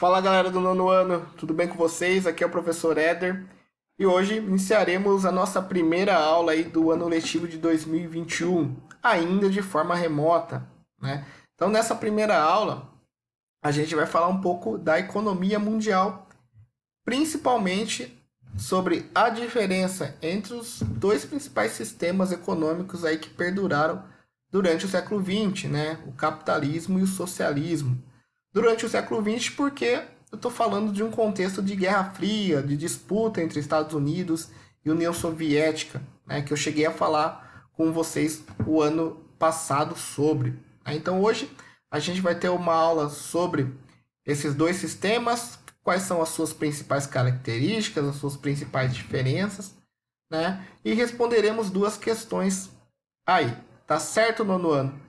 Fala galera do nono ano, tudo bem com vocês? Aqui é o professor Éder e hoje iniciaremos a nossa primeira aula aí do ano letivo de 2021, ainda de forma remota, né? Então nessa primeira aula a gente vai falar um pouco da economia mundial, principalmente sobre a diferença entre os dois principais sistemas econômicos aí que perduraram durante o século XX, né? O capitalismo e o socialismo. Durante o século XX, porque eu estou falando de um contexto de Guerra Fria, de disputa entre Estados Unidos e União Soviética, né? Que eu cheguei a falar com vocês o ano passado sobre. Então hoje a gente vai ter uma aula sobre esses dois sistemas, quais são as suas principais características, as suas principais diferenças, né? E responderemos duas questões aí. Tá certo, nono ano?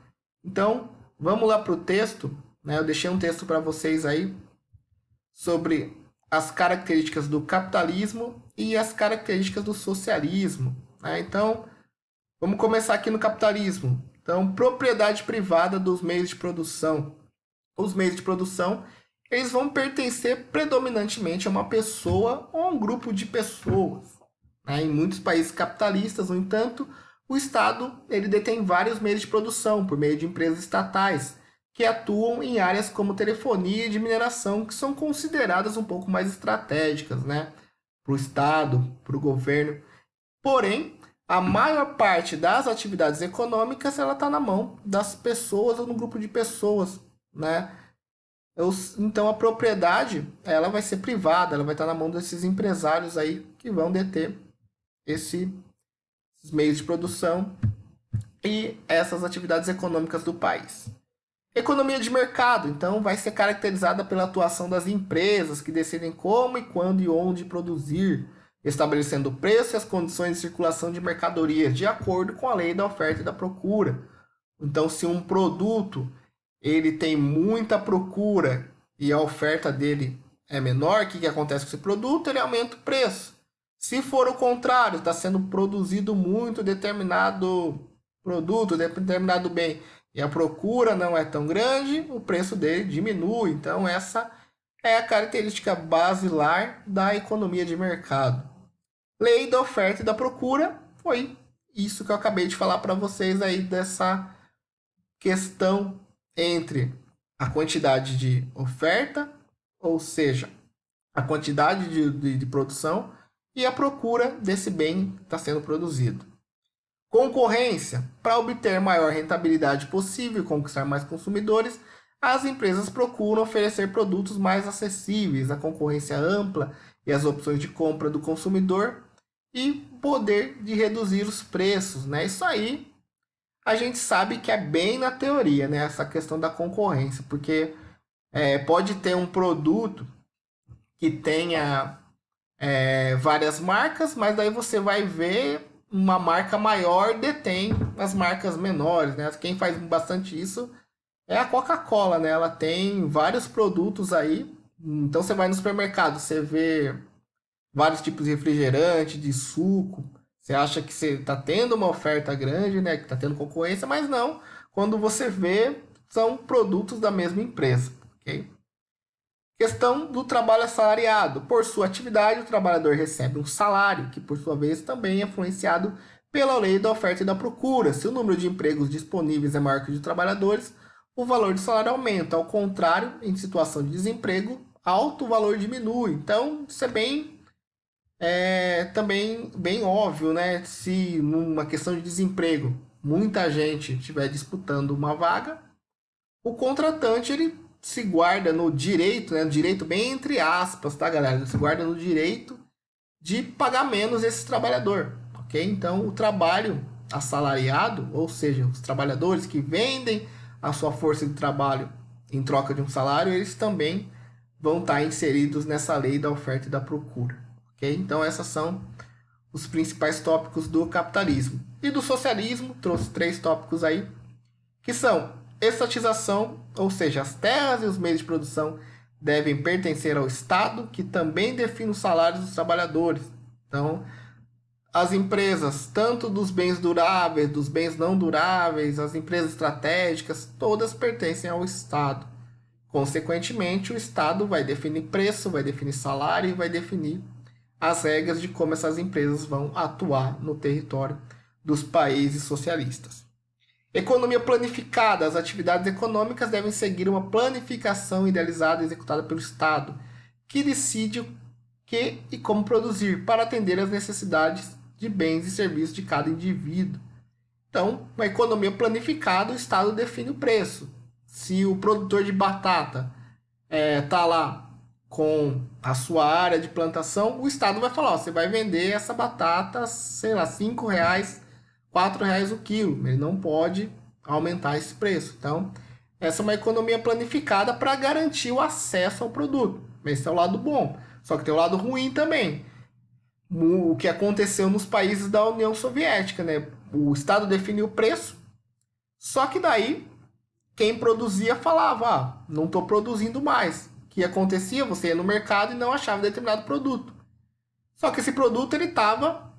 Então, vamos lá para o texto, né? Eu deixei um texto para vocês aí sobre as características do capitalismo e as características do socialismo, né? Então, vamos começar aqui no capitalismo. Então, propriedade privada dos meios de produção. Os meios de produção eles vão pertencer predominantemente a uma pessoa ou a um grupo de pessoas. Né? Em muitos países capitalistas, no entanto, o Estado ele detém vários meios de produção por meio de empresas estatais que atuam em áreas como telefonia e de mineração, que são consideradas um pouco mais estratégicas, né? Para o Estado, para o governo. Porém, a maior parte das atividades econômicas ela está na mão das pessoas ou no grupo de pessoas, né? Então a propriedade ela vai ser privada, ela vai estar na mão desses empresários aí que vão deter esses meios de produção e essas atividades econômicas do país. Economia de mercado, então, vai ser caracterizada pela atuação das empresas que decidem como e quando e onde produzir, estabelecendo o preço e as condições de circulação de mercadorias de acordo com a lei da oferta e da procura. Então, se um produto ele tem muita procura e a oferta dele é menor, o que acontece com esse produto? Ele aumenta o preço. Se for o contrário, está sendo produzido muito determinado produto, determinado bem, e a procura não é tão grande, o preço dele diminui. Então, essa é a característica basilar da economia de mercado. Lei da oferta e da procura foi isso que eu acabei de falar para vocês aí dessa questão entre a quantidade de oferta, ou seja, a quantidade de produção, e a procura desse bem que está sendo produzido. Concorrência. Para obter maior rentabilidade possível e conquistar mais consumidores, as empresas procuram oferecer produtos mais acessíveis, a concorrência ampla e as opções de compra do consumidor e poder de reduzir os preços. Né? Isso aí a gente sabe que é bem na teoria, né? Essa questão da concorrência, porque pode ter um produto que tenha várias marcas, mas daí você vai ver uma marca maior detém as marcas menores, né? Quem faz bastante isso é a Coca-Cola, né? Ela tem vários produtos aí. Então você vai no supermercado, você vê vários tipos de refrigerante, de suco. Você acha que você está tendo uma oferta grande, né? Que está tendo concorrência, mas não. Quando você vê, são produtos da mesma empresa, ok? Questão do trabalho assalariado. Por sua atividade, o trabalhador recebe um salário, que por sua vez também é influenciado pela lei da oferta e da procura. Se o número de empregos disponíveis é maior que o de trabalhadores, o valor do salário aumenta. Ao contrário, em situação de desemprego, alto o valor diminui. Então, isso é também bem óbvio, né? Se numa questão de desemprego muita gente estiver disputando uma vaga, o contratante ele se guarda no direito, né? Direito bem entre aspas, tá, galera? Ele se guarda no direito de pagar menos esse trabalhador, ok? Então, o trabalho assalariado, ou seja, os trabalhadores que vendem a sua força de trabalho em troca de um salário, eles também vão estar inseridos nessa lei da oferta e da procura, ok? Então, esses são os principais tópicos do capitalismo. E do socialismo, trouxe 3 tópicos aí, que são estatização, ou seja, as terras e os meios de produção devem pertencer ao Estado, que também define os salários dos trabalhadores. Então, as empresas, tanto dos bens duráveis, dos bens não duráveis, as empresas estratégicas, todas pertencem ao Estado. Consequentemente, o Estado vai definir preço, vai definir salário e vai definir as regras de como essas empresas vão atuar no território dos países socialistas. Economia planificada. As atividades econômicas devem seguir uma planificação idealizada e executada pelo Estado, que decide o que e como produzir para atender às necessidades de bens e serviços de cada indivíduo. Então, uma economia planificada, o Estado define o preço. Se o produtor de batata está lá com a sua área de plantação, o Estado vai falar, ó, você vai vender essa batata, sei lá, R$5, R$4 o quilo. Ele não pode aumentar esse preço. Então, essa é uma economia planificada para garantir o acesso ao produto. Esse é o lado bom. Só que tem o lado ruim também. O que aconteceu nos países da União Soviética, né? O Estado definiu o preço, só que daí quem produzia falava, não estou produzindo mais. O que acontecia? Você ia no mercado e não achava determinado produto. Só que esse produto ele estava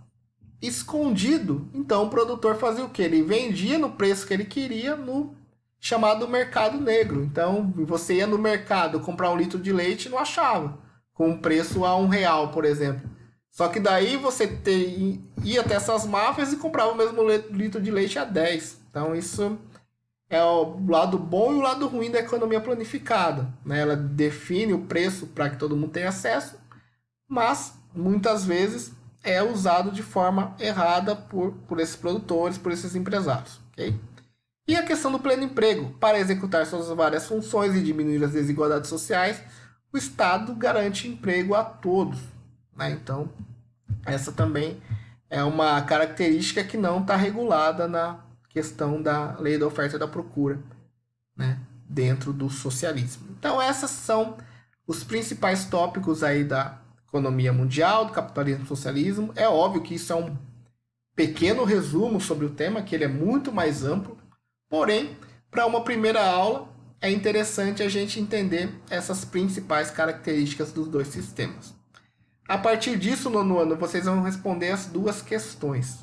escondido. Então o produtor fazia o quê? Ele vendia no preço que ele queria no chamado mercado negro. Então você ia no mercado comprar 1 litro de leite e não achava, com um preço a R$1, por exemplo. Só que daí você ia até essas máfias e comprava o mesmo litro de leite a 10. Então isso é o lado bom e o lado ruim da economia planificada, né? Ela define o preço para que todo mundo tenha acesso, mas muitas vezes é usado de forma errada por esses produtores, por esses empresários. Okay? E a questão do pleno emprego. Para executar suas várias funções e diminuir as desigualdades sociais, o Estado garante emprego a todos. Né? Então, essa também é uma característica que não está regulada na questão da lei da oferta e da procura, né? Dentro do socialismo. Então, esses são os principais tópicos aí da economia mundial, do capitalismo e socialismo. É óbvio que isso é um pequeno resumo sobre o tema, que ele é muito mais amplo, porém, para uma primeira aula, é interessante a gente entender essas principais características dos dois sistemas. A partir disso, no ano, vocês vão responder as duas questões.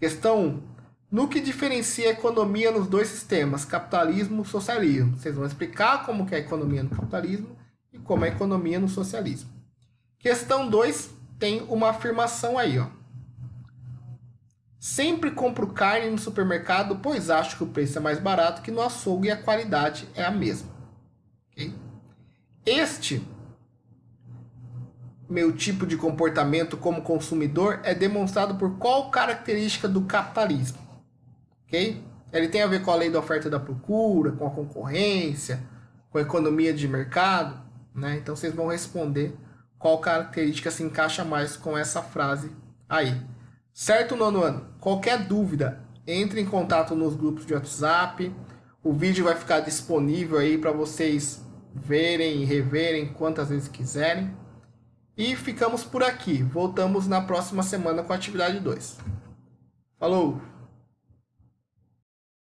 Questão 1. No que diferencia a economia nos dois sistemas, capitalismo e socialismo? Vocês vão explicar como que é a economia no capitalismo e como é a economia no socialismo. Questão 2, tem uma afirmação aí, ó. Sempre compro carne no supermercado, pois acho que o preço é mais barato que no açougue e a qualidade é a mesma. Okay? Este meu tipo de comportamento como consumidor é demonstrado por qual característica do capitalismo? Okay? Ele tem a ver com a lei da oferta e da procura, com a concorrência, com a economia de mercado, né? Então vocês vão responder qual característica se encaixa mais com essa frase aí. Certo, nono ano? Qualquer dúvida, entre em contato nos grupos de WhatsApp. O vídeo vai ficar disponível aí para vocês verem e reverem quantas vezes quiserem. E ficamos por aqui. Voltamos na próxima semana com a atividade 2. Falou!